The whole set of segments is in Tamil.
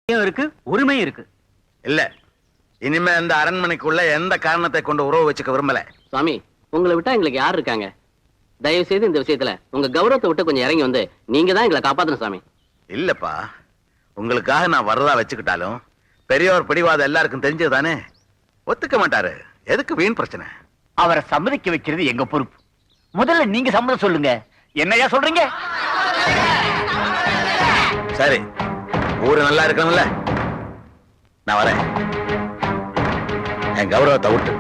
இருக்கு, உரிமையும் இருக்கு. இல்ல, இனிமே அந்த அரண்மனைக்குள்ள எந்த காரணத்தை கொண்டு உறவு வச்சுக்க விரும்பல. சுவாமி, உங்களை விட்டா எங்களுக்கு யார் இருக்காங்க? தயவு செய்து இந்த விஷயத்துல உங்க கௌரவத்தை விட்டு கொஞ்சம் இறங்கி வந்து நீங்க தான் எங்களை காப்பாத்தணும் சாமி. இல்லப்பா, உங்களுக்காக நான் வரதா வச்சுக்கிட்டாலும் பெரியவர் பிடிவாதம் எல்லாருக்கும் தெரிஞ்சது தானே. ஒத்துக்க மாட்டாரு. எதுக்கு வீண் பிரச்சனை? அவரை சம்மதிக்க வைக்கிறது எங்க பொறுப்பு. முதல்ல நீங்க சம்மதம் சொல்லுங்க. என்னையா சொல்றீங்க? சரி, ஊரு நல்லா இருக்கணும்ல. நான் வரேன். என் கௌரவத்தை விட்டு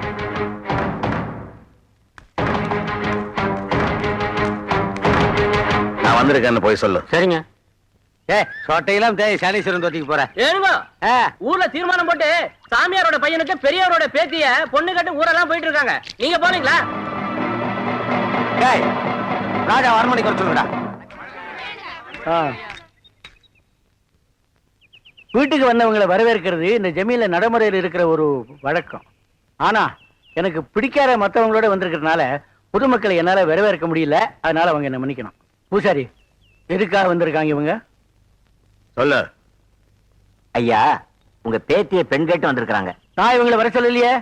நான் வந்திருக்கேன்னு போய் சொல்லு. சரிங்க. சொட்டையெல்லாம் சனீஸ்வரன் தொட்டிக்கு போறேன். ஏனுங்க, ஊர்ல தீர்மானம் போட்டு சாமியாரோட பையனுக்கு பெரியவரோட பேத்திய பொண்ணு கட்டு ஊரெல்லாம் போயிட்டு இருக்காங்க. நீங்க போறீங்களா? ராஜா அரண்மனைக்கு வர சொல்லுடா. வீட்டுக்கு வந்தவங்களை வரவேற்கிறது இந்த ஜமீன்ல நடைமுறையில் இருக்கிற ஒரு வழக்கம். ஆனா எனக்கு பிடிக்காத மற்றவங்களோட வந்திருக்கிறதுனால பொதுமக்களை என்னால வரவேற்க முடியல. அதனால அவங்க என்ன மன்னிக்கணும். பூசாரி, எதுக்காக வந்திருக்காங்க இவங்க? சொல்லு. ஐயா, உங்க பேத்திய பெண் கேட்டு வந்திருக்காங்க. நான் இவங்களை வர சொல்லலையே.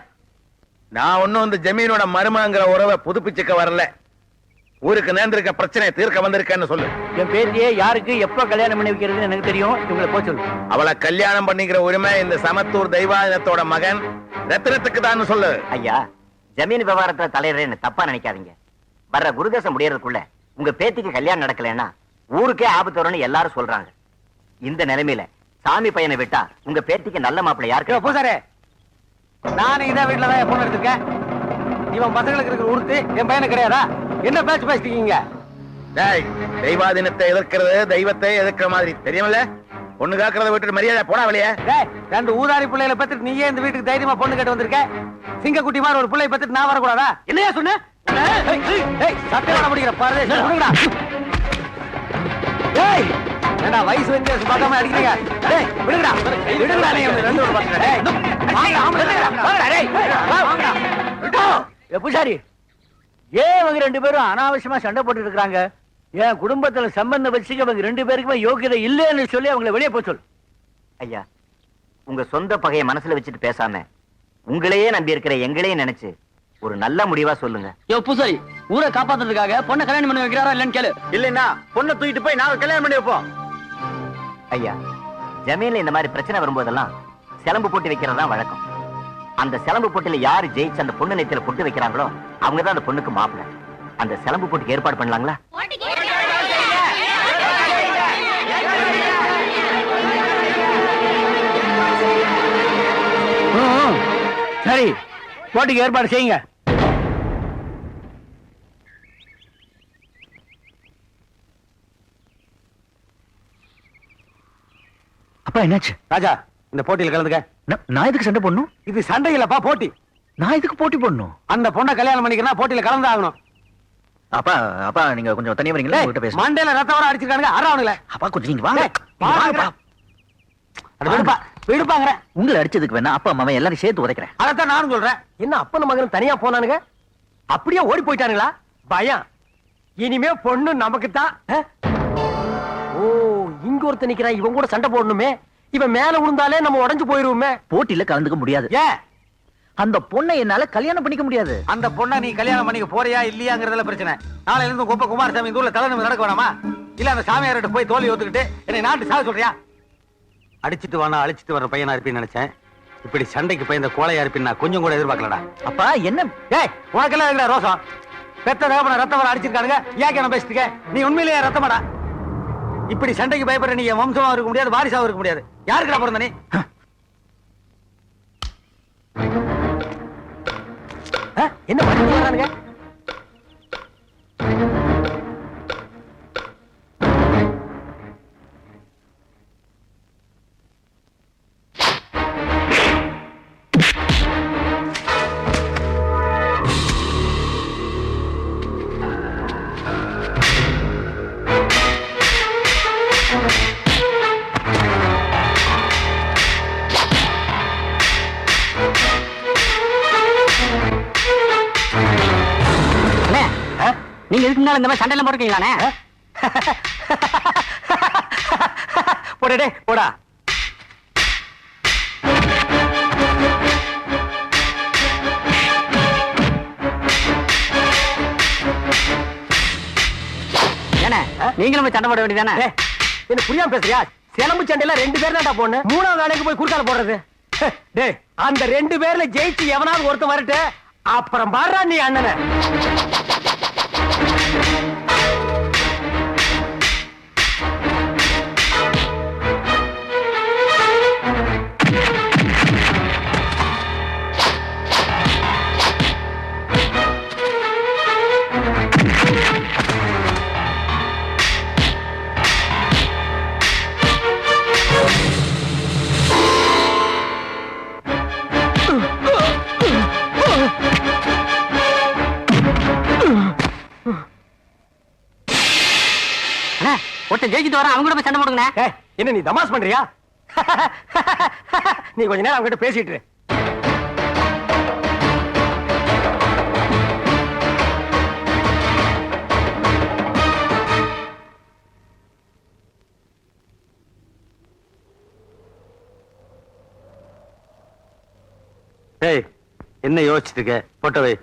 நான் ஒன்னும் இந்த ஜமீனோட மருமங்கிற உறவை புதுப்பிச்சுக்க வரல. ஊருக்கு நேர்ந்திருக்க பிரச்சனை தீர்க்க வந்திருக்கேன்னு சொல்லு. என் பேத்தியை யாருக்கு எப்ப கல்யாணம் பண்ணி வைக்கிறதுன்னு எனக்கு தெரியும். இவங்களை போய் சொல்லு. அவளை கல்யாணம் பண்ணிக்கிற உரிமை இந்த சமத்தூர் தெய்வாதத்தோட மகன் ரத்தினத்துக்கு தான் சொல்லு. ஐயா, ஜமீன் விவகாரத்துல தலையிடுறேன்னு தப்பா நினைக்காதீங்க. வர்ற குருதேசம் முடியறதுக்குள்ள உங்க பேத்திக்கு கல்யாணம் நடக்கலன்னா ஊருக்கே ஆபத்து வரும்னு எல்லாரும் சொல்றாங்க. இந்த நிலைமையில சாமி பையனை விட்டா உங்க பேத்திக்கு நல்ல மாப்பிள்ளை யாருக்கு? பூசாரே, நானும் இதான் வீட்டுலதான் பொண்ணு எடுத்துருக்கேன். இவன் பசங்களுக்கு இருக்கிற உறுத்து என் பையனை கிடையாதா? என்ன பேச்சு பேசிட்டீங்க? தெய்வாதீனத்தை எதிர்க்கிறது தெய்வத்தை எதிர்க்கிற மாதிரி தெரியுமில்ல. பொண்ணு காக்கிறத விட்டுட்டு மரியாதை போடா வெளியே. ரெண்டு ஊதாரி பிள்ளைகளை பத்திட்டு நீயே இந்த வீட்டுக்கு தைரியமா பொண்ணு கேட்டு வந்திருக்க. சிங்கக்குட்டி மாதிரி ஒரு பிள்ளை பத்திட்டு நான் வரக்கூடாதா? என்னையா சொன்ன? சத்தியமான முடிக்கிற பாரு. ஏண்டா வயசு வந்து பார்க்காம அடிக்கிறீங்க? விடுங்கடா, விடுங்கடா. பூசாரி, ஏன் இவங்க ரெண்டு பேரும் அனாவசியமா சண்டை போட்டு இருக்காங்க? என் குடும்பத்துல சம்பந்தம் வச்சுக்க இவங்க ரெண்டு பேருக்குமே யோகியதை இல்லைன்னு சொல்லி அவங்களை வெளியே போய் சொல்லு. ஐயா, உங்க சொந்த பகையை மனசுல வச்சுட்டு பேசாம உங்களையே நம்பி இருக்கிற எங்களையே நினைச்சு ஒரு நல்ல முடிவா சொல்லுங்க. யோ பூசாரி, ஊரை காப்பாத்துறதுக்காக பொண்ணை கல்யாணம் பண்ணி வைக்கிறாரா இல்லன்னு கேளு. இல்லைன்னா பொண்ணை தூக்கிட்டு போய் நாங்க கல்யாணம் பண்ணி வைப்போம். ஐயா, ஜமீன்ல இந்த மாதிரி பிரச்சனை வரும்போதெல்லாம் சிலம்பு போட்டு வைக்கிறதா வழக்கம். அந்த சிலம்பு போட்டில யாரு ஜெயிச்சு அந்த பொண்ணு நெத்தியில பொட்டு வைக்கிறாங்களோ அவங்கதான் அந்த பொண்ணுக்கு மாப்பிள்ளை. அந்த சிலம்பு போட்டுக்கு ஏற்பாடு பண்ணலாங்களா? சரி, போட்டிக்கு ஏற்பாடு செய்யுங்க. அப்பா, என்னாச்சு? ராஜா, இந்த போட்டியில கலந்துக்க. நான் எதுக்கு சண்டை போடணும்? இது சண்டை இல்லப்பா, போட்டி. நான் எதுக்கு போட்டி போடணும்? அந்த பொண்ணை கல்யாணம் பண்ணிக்கிறா போட்டியில கலந்து ஆகணும். அப்பா, அப்பா, நீங்க கொஞ்சம் தனியா வரீங்களா? உங்ககிட்ட பேச. மண்டையில ரத்தம் வர அடிச்சிருக்கானுங்க. ஆறாவனுங்களே. அப்பா, கொஞ்சம் நீங்க வாங்க. விடுப்பாங்க. உங்களை அடிச்சதுக்கு வேணா அப்பா அம்மா எல்லாரும் சேர்த்து உதைக்கிறேன். அதான் நானும் சொல்றேன். என்ன அப்பன மகனும் தனியா போனானுங்க? அப்படியே ஓடி போயிட்டானுங்களா? பயம். இனிமே பொண்ணு நமக்கு தான். ஓ, இங்க ஒருத்த நிக்கிறான். இவன் கூட சண்டை போடணுமே. இவன் மேல விழுந்தாலே நம்ம உடஞ்சு போயிருவோமே. போட்டியில கலந்துக்க முடியாது. ஏன்? அந்த பொண்ணை என்னால கல்யாணம் பண்ணிக்க முடியாது. அந்த பொண்ணை நீ கல்யாணம் பண்ணிக்க போறியா இல்லையாங்கிறதுல பிரச்சனை. நாளையில இருந்து கொப்ப குமாரசாமி இந்த ஊர்ல தலைநம்பி நடக்க வேணாமா? இல்ல அந்த சாமியார்கிட்ட போய் தோல்வி ஒத்துக்கிட்டு என்னை நாட்டு சாக சொல்றியா? அடிச்சிட்டு வானா அழிச்சிட்டு வர பையனா இருப்பேன்னு நினைச்சேன். இப்படி சண்டைக்கு பயந்த கோழையா இருப்பேன் நான் கொஞ்சம் கூட எதிர்பார்க்கலடா. அப்பா, என்ன? உனக்கெல்லாம் இருக்கிற ரோசம். பெத்த தகப்பன ரத்தம் வர அடிச்சிருக்கானுங்க. ஏன் நான் பேசிட்டுக்க? நீ உண்மையிலேயே ரத்தமாடா? இப்படி சண்டைக்கு பயப்படுற நீ என் வம்சமா இருக்க முடியாது, வாரிசாவும் இருக்க முடியாது. யாருக்குடா பிறந்த நீ? என்ன பண்ணிட்டு நீங்க இதுக்கு முன்னால இந்த மாதிரி சண்டையில போட்டுருக்கீங்களானே? போடா. நீங்களும் போய் சண்டை போட வேண்டியதானே? என்ன புரியாம பேசுறியா? சிலம்பு சண்டையில 2 பேர் தான்டா போன. 3வது ஆளுக்கு போய் குறுக்கால போடுறது. டேய், அந்த 2 பேர்ல ஜெயிச்சு எவனாவது ஒருத்தன் வரட்டு, அப்புறம் பாடுறா நீ அண்ணனை. ஒருத்தன் ஜெயிச்சுட்டு வரான், அவங்க கூட போய் சண்டை போடுங்க. என்ன நீ தமாஸ் பண்றியா? நீ கொஞ்ச நேரம் அவங்ககிட்ட பேசிட்டு இரு. ஏய், என்ன யோசிச்சுட்டு இருக்க? போட்டவை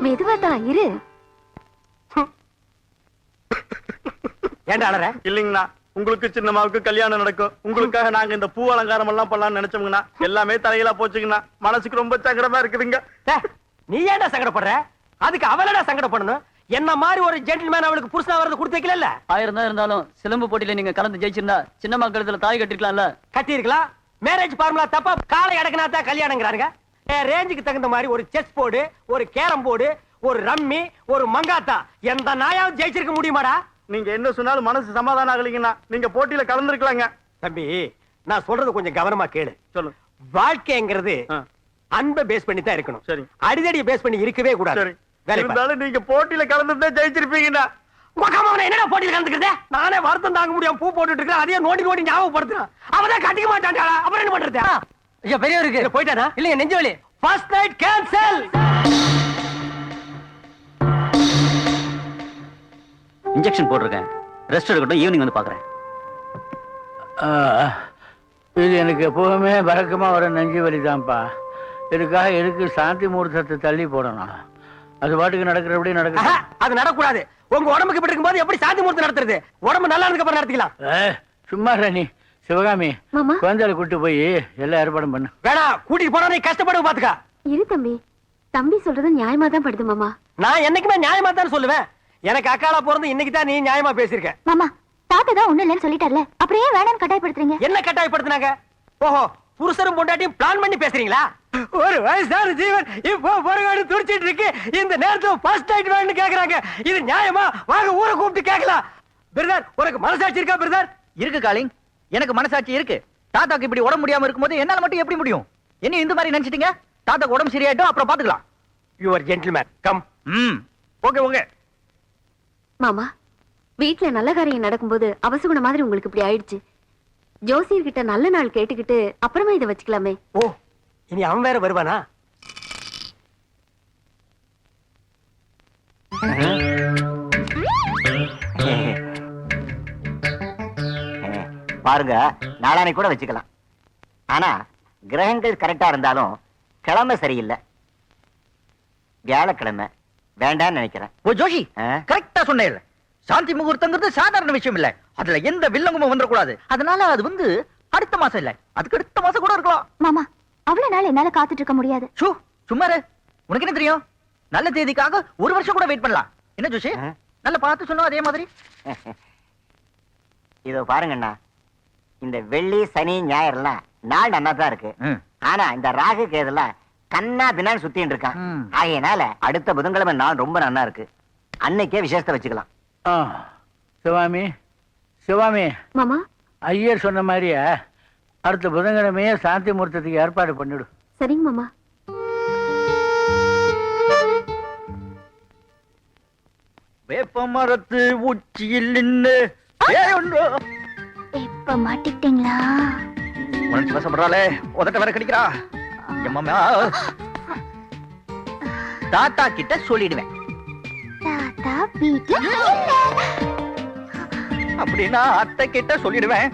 மெதுவாதான் இரு. ஏன்டா அழற? இல்லைங்கண்ணா, உங்களுக்கு சின்னம்மாவுக்கு கல்யாணம் நடக்கும். உங்களுக்காக நாங்க இந்த பூ அலங்காரம் எல்லாம் பண்ணலாம்னு நினைச்சோம்ங்கண்ணா. எல்லாமே தலையில போச்சுங்கண்ணா. மனசுக்கு ரொம்ப சங்கடமா இருக்குதுங்க. நீ ஏன்டா சங்கடப்படுற? அதுக்கு அவளடா சங்கடப்படணும். என்ன மாதிரி ஒரு ஜென்டில்மேன் அவளுக்கு புருஷனா வரது கொடுத்து வைக்கல. 1000 தான் இருந்தாலும் சிலம்பு போட்டியில நீங்க கலந்து ஜெயிச்சிருந்தா சின்ன மக்களத்துல தாய் கட்டிருக்கலாம்ல. கட்டி இருக்கலாம். மேரேஜ் ஃபார்முலா தப்பா. காலை அடக்குனா தான் கல்யாணங்கிறாங்க. ரேஞ்சுக்கு தகுந்த மாதிரி ஒரு செஸ் போர்டு, ஒரு கேரம் போர்டு, ஒரு ரம்மி, ஒரு மங்காத்தா, எந்த நாயாவது ஜெயிச்சிருக்க முடியுமாடா? நீங்க என்ன சொன்னாலும் மனசு சமாதானம் ஆகலைங்கண்ணா. நீங்க போட்டியில கலந்துருக்கலாங்க. தம்பி, நான் சொல்றது கொஞ்சம் கவனமா கேளு. சொல்லுங்க. வாழ்க்கைங்கிறது அன்பை பேஸ் பண்ணி தான் இருக்கணும். சரி. அடிதடியை பேஸ் பண்ணி இருக்கவே கூடாது. சரி. இருந்தாலும் நீங்க போட்டியில கலந்துட்டா ஜெயிச்சிருப்பீங்கண்ணா. என்னடா போட்டியில கலந்துக்கிறதே? நானே வருத்தம் தாங்க முடியாம பூ போட்டுட்டு இருக்கேன். அதையே நோண்டி நோண்டி ஞாபகப்படுத்துறான். அவதான் கட்டிக்க மாட்டான்டா. அப்புறம் என்ன பண்றது? ஐயா பெரியவருக்கு போயிட்டானா? இல்லைங்க, நெஞ்சு வலி. First night cancel. இன்ஜெக்ஷன் போட்டிருக்கேன். ரெஸ்ட் எடுக்கட்டும், ஈவினிங் வந்து பாக்குறேன். இது எனக்கு எப்பவுமே வழக்கமா வர நெஞ்சு வலிதான்ப்பா. இதுக்காக எதுக்கு சாந்தி முகூர்த்தத்தை தள்ளி போடணும்? அது பாட்டுக்கு நடக்கிறபடி நடக்க. அது நடக்கூடாது. உங்க உடம்புக்கு இப்படி இருக்கும்போது எப்படி சாந்தி முகூர்த்தம் நடத்துறது? உடம்பு நல்லா இருக்க அப்புறம் நடத்திக்கலாம். சும்மா ராணி சிவகாமி, மாமா. குழந்தைகளை கூட்டு போய் எல்லா ஏற்பாடும் பண்ணு. வேணா, கூட்டிட்டு போனா நீ கஷ்டப்படு பாத்துக்கா. இரு தம்பி, தம்பி சொல்றது நியாயமா தான் படுது மாமா. நான் என்னைக்குமே நியாயமா தான் சொல்லுவேன். எனக்கு அக்காலா பிறந்து இன்னைக்கு தான் நீ நியாயமா பேசிருக்க. மாமா, தாத்தா தான் ஒண்ணு இல்லைன்னு சொல்லிட்டார்ல, அப்புறம் ஏன் வேணாம்னு கட்டாயப்படுத்துறீங்க? என்ன கட்டாயப்படுத்துனாங்க? ஓஹோ, புருஷரும் பொண்டாட்டியும் பிளான் பண்ணி பேசுறீங்களா? ஒரு வயசான ஜீவன் இப்போ பொறுகாடு துடிச்சிட்டு இருக்கு. இந்த நேரத்துல ஃபர்ஸ்ட் நைட் வேணும்னு கேக்குறாங்க. இது நியாயமா? வாங்க ஊரை கூப்பிட்டு கேட்கலாம். பிரதர், உனக்கு மனசாட்சி இருக்கா பிரதர்? இருக்கு காலிங், எனக்கு மனசாட்சி இருக்கு. தாத்தாக்கு இப்படி உடம்பு முடியாம இருக்கும்போது என்னால மட்டும் எப்படி முடியும்? என்ன இந்த மாதிரி நினைச்சிட்டீங்க? தாத்தாக்கு உடம்பு சரியாயிட்டும், அப்புறம் பாத்துக்கலாம். Your gentleman come. Okay okay. மாமா, வீட்டுல நல்ல காரியம் நடக்கும்போது அவசகுண மாதிரி உங்களுக்கு இப்படி ஆயிடுச்சு. ஜோசியர் கிட்ட நல்ல நாள் கேட்டுக்கிட்டு அப்புறமா இதை வச்சுக்கலாமே. ஓ, இனி அவன் வேற வருவானா? பாருங்க, நாளானை கூட வச்சுக்கலாம். ஆனா கிரகங்கள் கரெக்டா இருந்தாலும் கிழமை சரியில்லை. வியாழக்கிழமை வேண்டான்னு நினைக்கிறேன். ஓ ஜோஷி, கரெக்டா சொன்னேன். சாந்தி முகூர்த்தங்கிறது சாதாரண விஷயம் இல்ல. அதுல எந்த வில்லங்கமும் வந்துடக்கூடாது. அதனால அது வந்து அடுத்த மாசம் இல்ல, அதுக்கு அடுத்த மாசம் கூட இருக்கலாம். மாமா, அவ்வளவு நாள் என்னால காத்துட்டு இருக்க முடியாது. சும்மா உனக்கு என்ன தெரியும்? நல்ல தேதிக்காக 1 வருஷம் கூட வெயிட் பண்ணலாம். என்ன ஜோஷி, நல்ல பார்த்து சொன்னோம். அதே மாதிரி இதோ பாருங்கண்ணா, இந்த வெள்ளி சனி ஞாயிறுலாம் நாள் நன்னா தான் இருக்கு. ஆனா இந்த ராகு கேதுலாம் கண்ணா பின்னான்னு சுத்தின்னு இருக்கான். ஆகையனால அடுத்த புதன்கிழமை நாள் ரொம்ப நன்னா இருக்கு. அன்னைக்கே விசேஷத்தை வச்சுக்கலாம். சிவாமி, சிவாமி, மாமா, ஐயர் சொன்ன மாதிரியே அடுத்த புதன்கிழமையே சாந்தி முகூர்த்தத்துக்கு ஏற்பாடு பண்ணிடு. சரிங்க மாமா. வேப்ப மரத்து உச்சியில் நின்று இப்ப மாட்டிக்கிட்டீங்களா? உனக்கு வசப்படுறாளே உதட்ட வேற கிடைக்கிறா எம்மா தாத்தா கிட்ட சொல்லிடுவேன். தாத்தா வீட்ல அப்படின்னா அத்தை கிட்ட சொல்லிடுவேன்.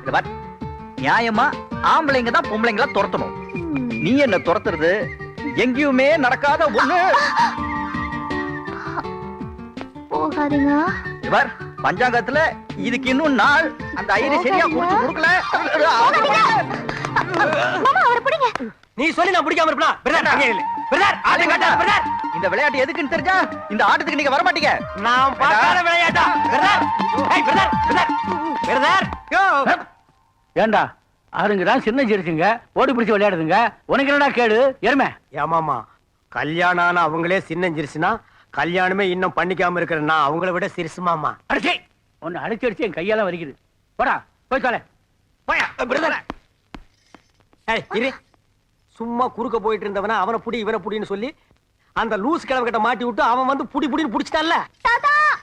இத பார், நியாயமா ஆம்பளைங்க தான் பொம்பளைங்கள துரத்தணும். நீ என்ன துரத்துறது எங்கேயுமே நடக்காத ஒண்ணு. போகாதீங்க. இத பார், பஞ்சாங்கத்துல இதுக்கு இன்னும் நாள் அந்த ஐயரை சரியா கொடுக்கல. மாமா அவரை பிடிங்க. நீ சொல்லி நான் பிடிக்காம இருப்பா. இந்த விளையாட்டு எதுக்குன்னு தெரிஞ்சா இந்த ஆட்டத்துக்கு நீங்க வர மாட்டீங்க. நான் பார்க்காத விளையாட்டா. ஏண்டா ஆளுங்கதான் சின்ன ஜெரிசுங்க ஓடி பிடிச்சு விளையாடுதுங்க. உனக்கு என்னடா கேடு எருமை? ஏமாமா கல்யாணம் ஆன அவங்களே சின்னஞ்சிருச்சுன்னா கல்யாணமே இன்னும் பண்ணிக்காம இருக்கிறேன்னா அவங்கள விட சிறுசுமாமா. அடிச்சே உன்னை அடிச்சு என் கையெல்லாம் வலிக்குது. போடா போய் சொல்ல போயா. இரு, சும்மா குறுக்க போயிட்டு இருந்தவன அவனை புடி இவனை புடின்னு சொல்லி அந்த லூஸ் கிழவ கிட்ட மாட்டி விட்டு அவன் வந்து புடி புடின்னு புடிச்சிட்டான்ல.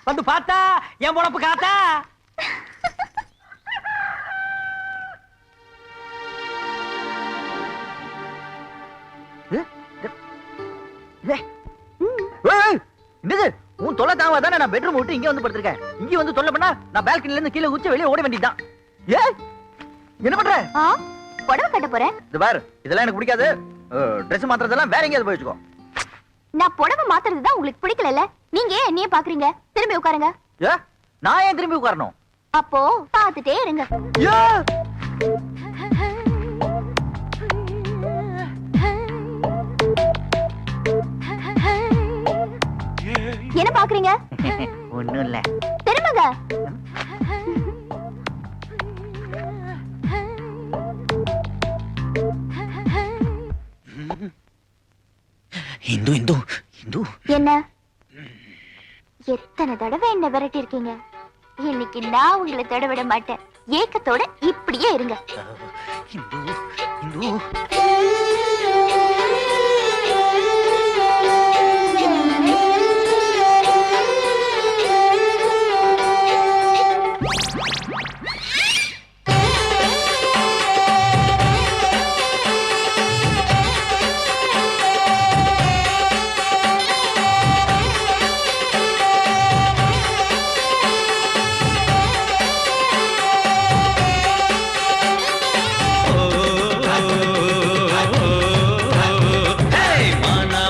வந்து பார்த்தா என் பொழப்பு காத்தா. என்னது உன் தொலை தாவா தானே நான் பெட்ரூம் விட்டு இங்க வந்து படுத்திருக்கேன். இங்க வந்து தொல்லை பண்ணா நான் பால்கனில இருந்து கீழே குச்சி வெளியே ஓட வேண்டியதுதான். ஏ என்ன பண்ற? புடவை கட்ட போறேன். இது பார், இதெல்லாம் எனக்கு பிடிக்காது. ட்ரெஸ் மாத்துறதெல்லாம் வேற எங்கேயாவது போய் வச்சுக்கோ. நான் புடவை மாத்துறதுதான் உங்களுக்கு பிடிக்கல. நீங்க ஏன் என்னையே பாக்குறீங்க? திரும்பி உட்காருங்க. ஏ நான் ஏன் திரும்பி உட்காரணும்? அப்போ பாத்துட்டே இருங்க. ஏ என்ன பாக்குறீங்க? ஒண்ணும் இல்ல. திரும்புங்க. இந்து இந்து இந்து என்ன எத்தனை தடவை என்ன விரட்டி இருக்கீங்க? இன்னைக்கு நான் உங்களை தொட விட மாட்டேன். ஏக்கத்தோட இப்படியே இருங்க. இந்து இந்து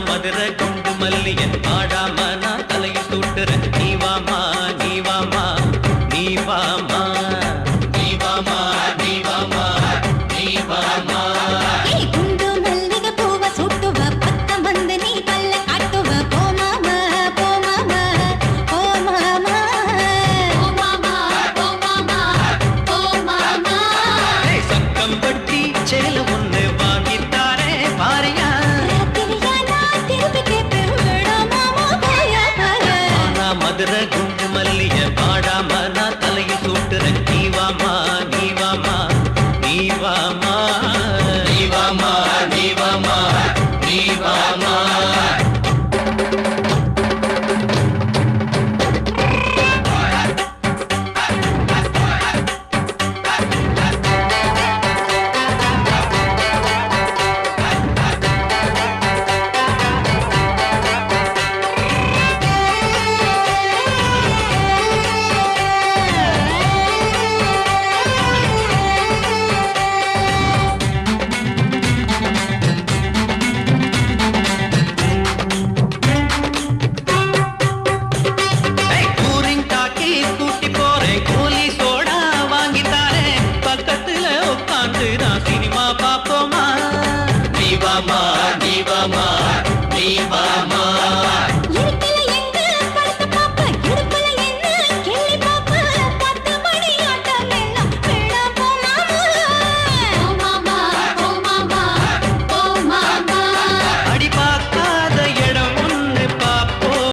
மதுரை கொண்டு மல்லியன் பாடாம